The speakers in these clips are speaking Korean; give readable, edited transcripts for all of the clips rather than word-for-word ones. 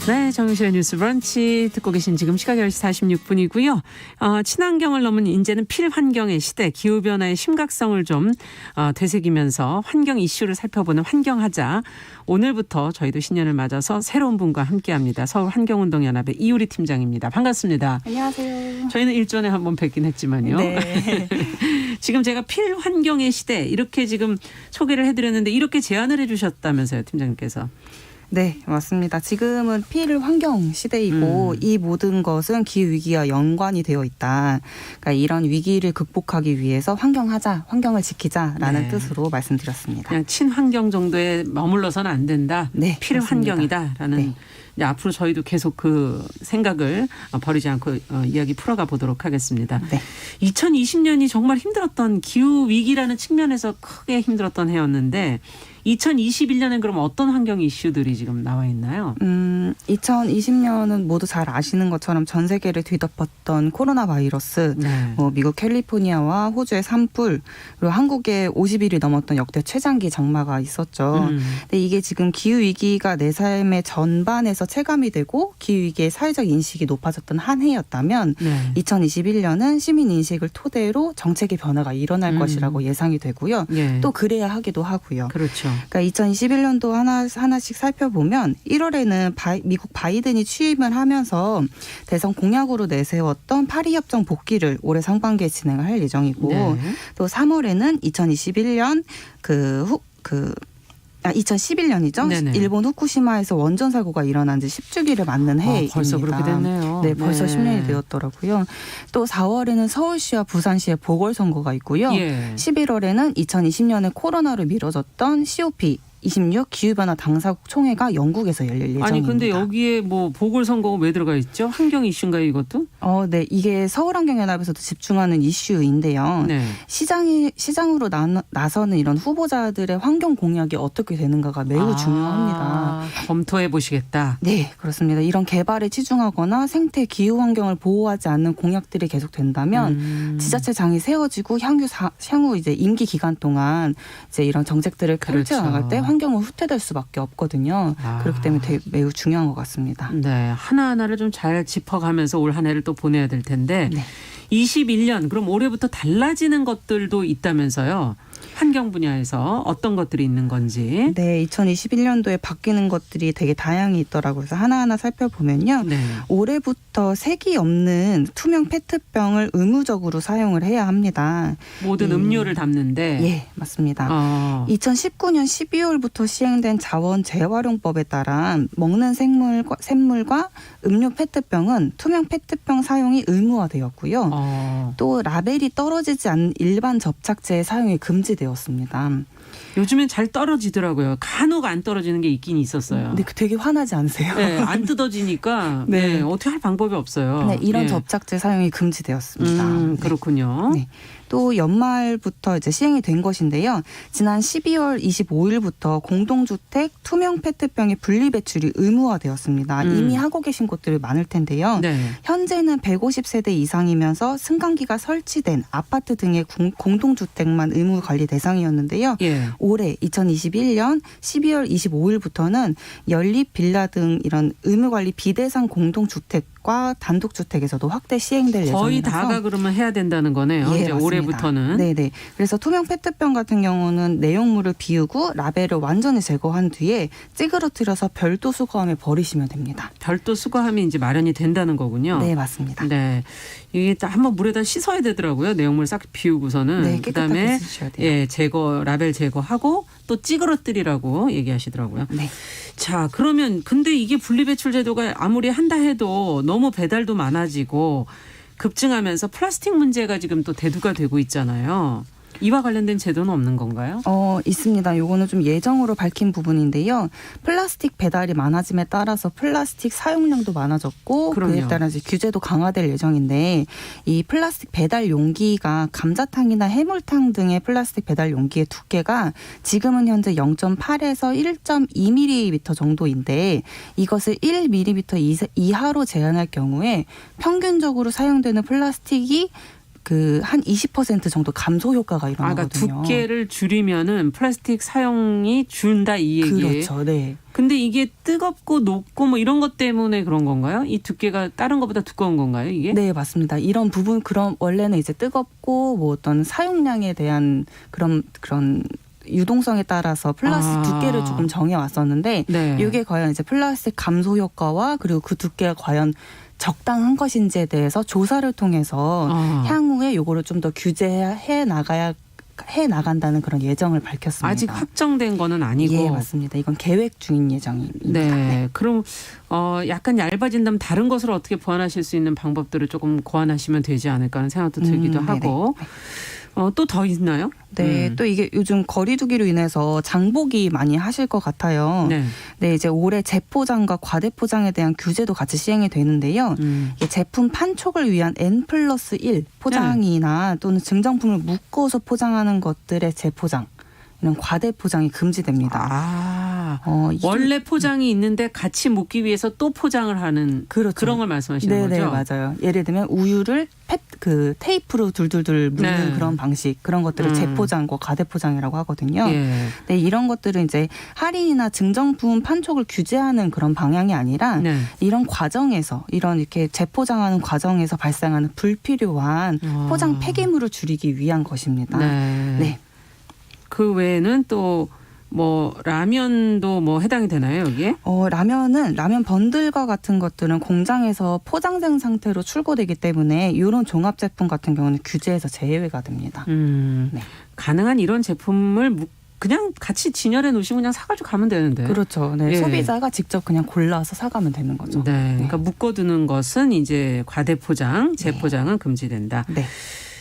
네, 정유실의 뉴스 브런치 듣고 계신 지금 시각 10시 46분이고요. 친환경을 넘은 이제는 필환경의 시대, 기후변화의 심각성을 좀 되새기면서 환경 이슈를 살펴보는 환경하자. 오늘부터 저희도 신년을 맞아서 새로운 분과 함께합니다. 서울환경운동연합의 이유리 팀장입니다. 반갑습니다. 안녕하세요. 저희는 일전에 한번 뵙긴 했지만요. 네. 지금 제가 필환경의 시대 이렇게 지금 소개를 해드렸는데 이렇게 제안을 해주셨다면서요, 팀장님께서. 네, 맞습니다. 지금은 필환경 시대이고 이 모든 것은 기후위기와 연관이 되어 있다. 그러니까 이런 위기를 극복하기 위해서 환경하자, 환경을 지키자라는 네. 뜻으로 말씀드렸습니다. 그냥 친환경 정도에 머물러서는 안 된다. 네, 필환경이다라는. 네. 이제 앞으로 저희도 계속 그 생각을 버리지 않고 이야기 풀어가 보도록 하겠습니다. 네. 2020년이 정말 힘들었던 기후 위기라는 측면에서 크게 힘들었던 해였는데 2021년엔 그럼 어떤 환경 이슈들이 지금 나와 있나요? 2020년은 모두 잘 아시는 것처럼 전 세계를 뒤덮었던 코로나 바이러스, 네. 미국 캘리포니아와 호주의 산불, 그리고 한국에 50일이 넘었던 역대 최장기 장마가 있었죠. 근데 이게 지금 기후 위기가 내 삶의 전반에서 체감이 되고 기후 위기의 사회적 인식이 높아졌던 한 해였다면 네. 2021년은 시민 인식을 토대로 정책의 변화가 일어날 것이라고 예상이 되고요. 예. 또 그래야 하기도 하고요. 그렇죠. 그러니까 2021년도 하나씩 살펴보면 1월에는 미국 바이든이 취임을 하면서 대선 공약으로 내세웠던 파리 협정 복귀를 올해 상반기에 진행을 할 예정이고 네. 또 3월에는 2021년 2011년이죠. 네네. 일본 후쿠시마에서 원전 사고가 일어난 지 10주기를 맞는 해입니다. 벌써 그렇게 됐네요. 네, 벌써 네. 10년이 되었더라고요. 또 4월에는 서울시와 부산시의 보궐선거가 있고요. 예. 11월에는 2020년에 코로나로 미뤄졌던 COP26 기후변화 당사국 총회가 영국에서 열릴 예정입니다. 아니 근데 여기에 뭐 보궐선거가 왜 들어가 있죠? 환경 이슈인가요 이것도? 네, 이게 서울환경연합에서도 집중하는 이슈인데요. 네. 시장으로 나서는 이런 후보자들의 환경 공약이 어떻게 되는가가 매우 중요합니다. 검토해 보시겠다. 네, 그렇습니다. 이런 개발에 치중하거나 생태 기후 환경을 보호하지 않는 공약들이 계속된다면 지자체장이 세워지고 향후 이제 임기 기간 동안 이제 이런 정책들을 펼쳐 나갈 때 환경은 후퇴될 수밖에 없거든요. 그렇기 때문에 매우 중요한 것 같습니다. 네, 하나하나를 좀 잘 짚어가면서 올 한 해를 또 보내야 될 텐데 네. 21년 그럼 올해부터 달라지는 것들도 있다면서요. 환경 분야에서 어떤 것들이 있는 건지. 네, 2021년도에 바뀌는 것들이 되게 다양히 있더라고요. 그래서 하나하나 살펴보면요. 네. 올해부터 색이 없는 투명 페트병을 의무적으로 사용을 해야 합니다. 모든 음료를 담는데. 예, 맞습니다. 2019년 12월부터 시행된 자원 재활용법에 따라 먹는 샘물과 음료 페트병은 투명 페트병 사용이 의무화되었고요. 또 라벨이 떨어지지 않는 일반 접착제의 사용이 금지되었습니다. 요즘엔 잘 떨어지더라고요. 간혹 안 떨어지는 게 있긴 있었어요. 근데 되게 화나지 않으세요? 네, 안 뜯어지니까 네. 어떻게 할 방법이 없어요. 네, 이런 네. 접착제 사용이 금지되었습니다. 네. 그렇군요. 네. 또 연말부터 이제 시행이 된 것인데요. 지난 12월 25일부터 공동주택 투명 페트병의 분리 배출이 의무화되었습니다. 이미 하고 계신 곳들이 많을 텐데요. 네. 현재는 150세대 이상이면서 승강기가 설치된 아파트 등의 공동주택만 의무 관리 대상이었는데요. 예. 올해 2021년 12월 25일부터는 연립 빌라 등 이런 의무 관리 비대상 공동주택과 단독주택에서도 확대 시행될 예정이라서 거의 다가 그러면 해야 된다는 거네요. 예, 이제 맞습니다. 올해부터는. 네네. 그래서 투명 페트병 같은 경우는 내용물을 비우고 라벨을 완전히 제거한 뒤에 찌그러뜨려서 별도 수거함에 버리시면 됩니다. 별도 수거함이 이제 마련이 된다는 거군요. 네, 맞습니다. 네. 이게 딱 한번 물에다 씻어야 되더라고요. 내용물 싹 비우고서는. 네, 그다음에 깨끗하게 씻으셔야 돼요. 예, 라벨 제거하고 또 찌그러뜨리라고 얘기하시더라고요. 네. 자, 그러면 근데 이게 분리배출 제도가 아무리 한다 해도 너무 배달도 많아지고 급증하면서 플라스틱 문제가 지금 또 대두가 되고 있잖아요. 이와 관련된 제도는 없는 건가요? 있습니다. 요거는 좀 예정으로 밝힌 부분인데요. 플라스틱 배달이 많아짐에 따라서 플라스틱 사용량도 많아졌고 그럼요. 그에 따라 이제 규제도 강화될 예정인데 이 플라스틱 배달 용기가 감자탕이나 해물탕 등의 플라스틱 배달 용기의 두께가 지금은 현재 0.8에서 1.2mm 정도인데 이것을 1mm 이하로 제한할 경우에 평균적으로 사용되는 플라스틱이 그 한 20% 정도 감소 효과가 일어나거든요. 그러니까 두께를 줄이면은 플라스틱 사용이 준다 이 얘기예요. 그렇죠. 네. 근데 이게 뜨겁고 녹고 뭐 이런 것 때문에 그런 건가요? 이 두께가 다른 것보다 두꺼운 건가요, 이게? 네, 맞습니다. 이런 부분 그런 원래는 이제 뜨겁고 뭐 어떤 사용량에 대한 그런 유동성에 따라서 플라스틱 두께를 조금 정해 왔었는데 네. 이게 과연 이제 플라스틱 감소 효과와 그리고 그 두께가 과연 적당한 것인지에 대해서 조사를 통해서 향후에 요거를 좀 더 규제해 나간다는 그런 예정을 밝혔습니다. 아직 확정된 거는 아니고. 예, 맞습니다. 이건 계획 중인 예정입니다. 네. 그럼 약간 얇아진다면 다른 것을 어떻게 보완하실 수 있는 방법들을 조금 고안하시면 되지 않을까 하는 생각도 들기도 하고. 또 더 있나요? 네, 또 이게 요즘 거리두기로 인해서 장보기 많이 하실 것 같아요. 네. 네, 이제 올해 재포장과 과대포장에 대한 규제도 같이 시행이 되는데요. 이게 제품 판촉을 위한 N+1 포장이나 또는 증정품을 묶어서 포장하는 것들의 재포장, 이런 과대포장이 금지됩니다. 원래 포장이 있는데 같이 묶기 위해서 또 포장을 하는 그렇죠. 그런 걸 말씀하시는 네네, 거죠? 맞아요. 예를 들면 우유를 테이프로 둘둘둘 묶는 네. 그런 방식, 그런 것들을 재포장과 과대포장이라고 하거든요. 예. 네, 이런 것들은 이제 할인이나 증정품 판촉을 규제하는 그런 방향이 아니라 네. 이런 과정에서 이런 이렇게 재포장하는 과정에서 발생하는 불필요한 포장 폐기물을 줄이기 위한 것입니다. 네. 네. 그 외에는 또 뭐 라면도 뭐 해당이 되나요, 여기에? 라면 번들과 같은 것들은 공장에서 포장된 상태로 출고되기 때문에 이런 종합 제품 같은 경우는 규제에서 제외가 됩니다. 네. 가능한 이런 제품을 그냥 같이 진열해 놓으시면 그냥 사가지고 가면 되는데. 그렇죠. 네. 예. 소비자가 직접 그냥 골라서 사가면 되는 거죠. 네. 그러니까 묶어두는 것은 이제 과대포장, 재포장은 금지된다. 네.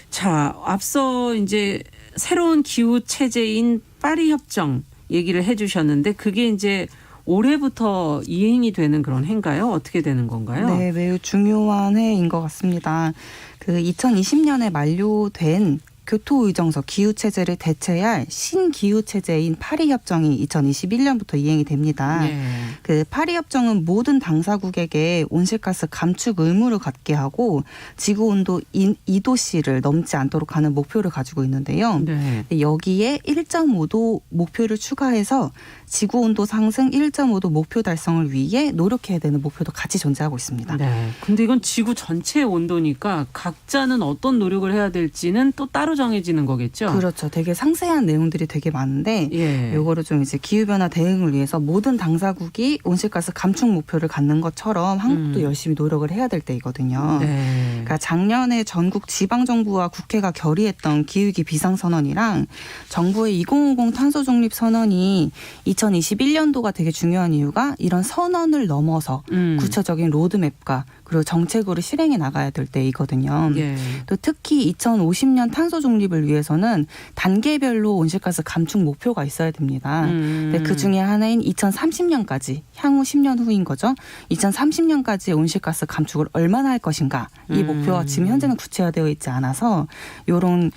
자, 앞서 이제 새로운 기후 체제인 파리 협정 얘기를 해주셨는데 그게 이제 올해부터 이행이 되는 그런 해인가요? 어떻게 되는 건가요? 네, 매우 중요한 해인 것 같습니다. 그 2020년에 만료된 교토의정서 기후체제를 대체할 신기후체제인 파리협정이 2021년부터 이행이 됩니다. 예. 그 파리협정은 모든 당사국에게 온실가스 감축 의무를 갖게 하고 지구온도 2도씨를 넘지 않도록 하는 목표를 가지고 있는데요. 네. 여기에 1.5도 목표를 추가해서 지구온도 상승 1.5도 목표 달성을 위해 노력해야 되는 목표도 같이 존재하고 있습니다. 네. 근데 이건 지구 전체의 온도니까 각자는 어떤 노력을 해야 될지는 또 따로 정해지는 거겠죠? 그렇죠. 되게 상세한 내용들이 되게 많은데 예. 요거를 좀 이제 기후변화 대응을 위해서 모든 당사국이 온실가스 감축 목표를 갖는 것처럼 한국도 열심히 노력을 해야 될 때이거든요. 네. 그러니까 작년에 전국 지방정부와 국회가 결의했던 기후위기 비상선언이랑 정부의 2050 탄소중립 선언이 2021년도가 되게 중요한 이유가 이런 선언을 넘어서 구체적인 로드맵과 그리고 정책으로 실행해 나가야 될 때이거든요. 예. 또 특히 2050년 탄소 중립을 위해서는 단계별로 온실가스 감축 목표가 있어야 됩니다. 근데 그 중에 하나인 2030년까지 향후 10년 후인 거죠. 2030년까지 온실가스 감축을 얼마나 할 것인가 이 목표가 지금 현재는 구체화되어 있지 않아서 이런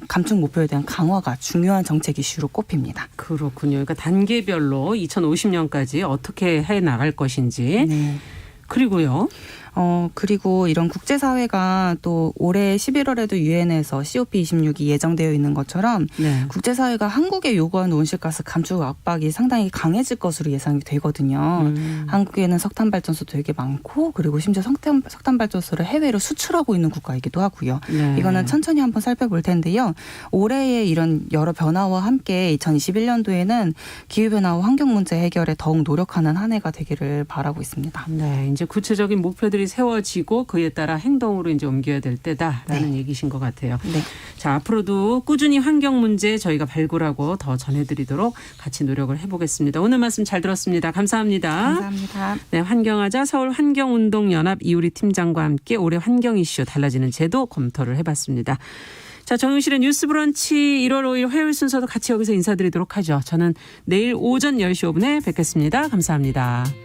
감축 목표에 대한 강화가 중요한 정책 이슈로 꼽힙니다. 그렇군요. 그러니까 단계별로 2050년까지 어떻게 해 나갈 것인지. 네. 그리고요. 그리고 이런 국제사회가 또 올해 11월에도 유엔에서 COP26이 예정되어 있는 것처럼 네. 국제사회가 한국에 요구하는 온실가스 감축 압박이 상당히 강해질 것으로 예상이 되거든요. 한국에는 석탄발전소 되게 많고 그리고 심지어 석탄발전소를 해외로 수출하고 있는 국가이기도 하고요. 네. 이거는 천천히 한번 살펴볼 텐데요. 올해의 이런 여러 변화와 함께 2021년도에는 기후변화와 환경 문제 해결에 더욱 노력하는 한 해가 되기를 바라고 있습니다. 네, 이제 구체적인 목표들이 세워지고 그에 따라 행동으로 이제 옮겨야 될 때다라는 얘기신 것 같아요. 네. 자, 앞으로도 꾸준히 환경 문제 저희가 발굴하고 더 전해드리도록 같이 노력을 해보겠습니다. 오늘 말씀 잘 들었습니다. 감사합니다. 감사합니다. 네, 환경하자 서울환경운동연합 이우리 팀장과 함께 올해 환경 이슈 달라지는 제도 검토를 해봤습니다. 자, 정용실의 뉴스 브런치 1월 5일 화요일 순서도 같이 여기서 인사드리도록 하죠. 저는 내일 오전 10시 5분에 뵙겠습니다. 감사합니다.